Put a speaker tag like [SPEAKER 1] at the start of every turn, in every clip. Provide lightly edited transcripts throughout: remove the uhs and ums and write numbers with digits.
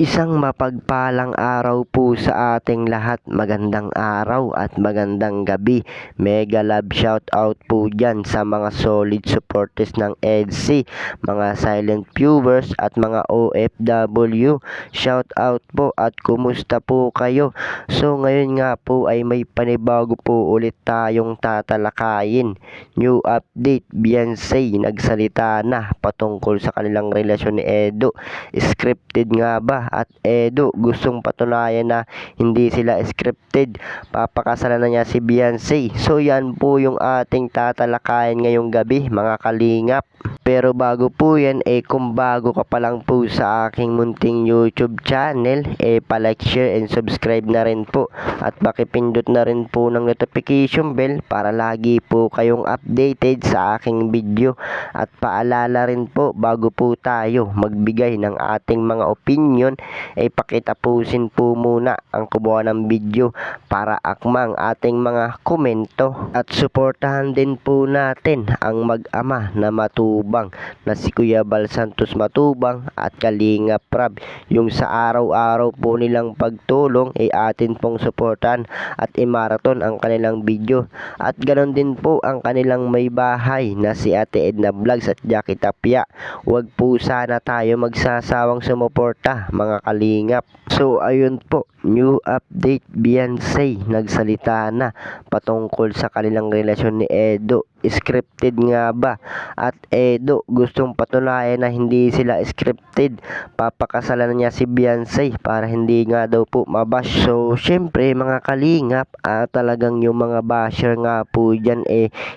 [SPEAKER 1] Isang mapagpalang araw po sa ating lahat. Magandang araw at magandang gabi. Mega love shout out po dyan sa mga solid supporters ng EDC, mga silent viewers at mga OFW. Shout out po at kumusta po kayo? So ngayon nga po ay may panibago po ulit tayong tatalakayin. New update, Beyonce nagsalita na patungkol sa kanilang relasyon ni Edo. Scripted nga ba? At Edo gustong patunayan na hindi sila scripted. Papakasalan na niya si Beyonce. So yan po yung ating tatalakayin ngayong gabi, mga kalingap. Pero bago po yan, kung bago ka pa lang po sa aking munting YouTube channel, palike, share, and subscribe na rin po. At pakipindot na rin po ng notification bell para lagi po kayong updated sa aking video. At paalala rin po, bago po tayo magbigay ng ating mga opinion, pakitapusin po muna ang kumuha ng video para akmang ating mga komento. At suportahan din po natin ang mag-ama na matubang na si Kuya Bal Santos Matubang at Kalinga Prab. Yung sa araw-araw po nilang pagtulong atin pong suportahan at marathon ang kanilang video. At ganoon din po ang kanilang may bahay na si Ate Edna Vlogs at Jackie Tapia. Huwag po sana tayo magsasawang sumuporta, mga kalingap. So ayun po, new update, Beyonce nagsalita na patungkol sa kanilang relasyon ni Edo. Scripted nga ba? At Edo gustong patunayan na hindi sila scripted. Papakasalan niya si Beyonce para hindi nga daw po mabash. So syempre mga kalingap, talagang yung mga basher nga po dyan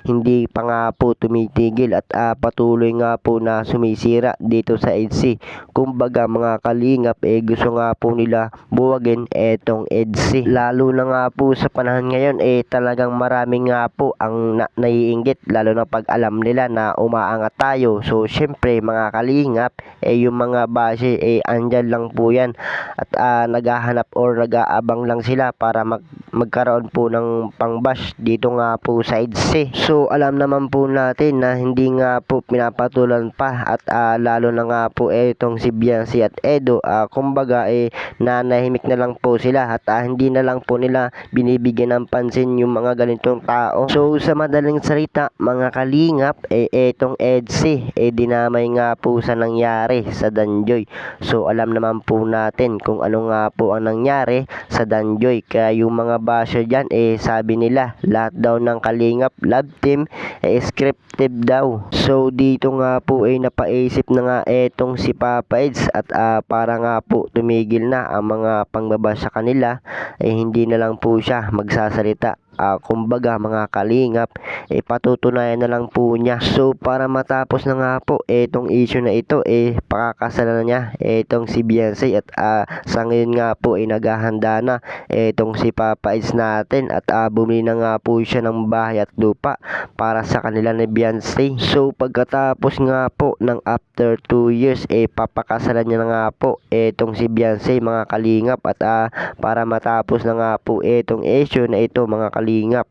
[SPEAKER 1] hindi pa nga po tumitigil at patuloy nga po na sumisira dito sa EDC. Kumbaga mga kalingap, gusto nga po nila buwagin etong EDC. Lalo na nga po sa panahon ngayon, talagang marami nga po ang naiinggit, lalo na pag alam nila na umaangat tayo. So syempre mga kalingap, yung mga base andyan lang po yan at naghahanap or nag-aabang lang sila para magkaroon po ng pangbash dito nga po sa EDC. So alam naman po natin na hindi nga po pinapatulan pa at lalo na nga po itong si Beyonce at Edo, kumbaga nanahimik na lang po sila at hindi na lang po nila binibigyan ng pansin yung mga ganitong tao. So sa madaling salita mga kalingap, etong EDC dinamay nga po sa nangyari sa Danjoy. So alam naman po natin kung ano nga po ang nangyari sa Danjoy, kaya yung mga basher dyan sabi nila lahat daw ng kalingap love team scripted daw. So dito nga po napaisip na nga etong si Papa Eds at para nga po tumigil na ang mga pangbaba sa kanila, hindi na lang po siya magsasalita. Kumbaga mga kalingap, patutunayan na lang po niya. So para matapos na nga po etong issue na ito, pakakasalan na niya etong si Beyonce at sa ngayon nga po naghahanda na etong si Papa Eds natin at bumili na nga po siya ng bahay at lupa para sa kanila ni Beyonce. So pagkatapos nga po ng after 2 years, papakasalan niya na nga po etong si Beyonce, mga kalingap, at para matapos na nga po etong issue na ito, mga kalingap.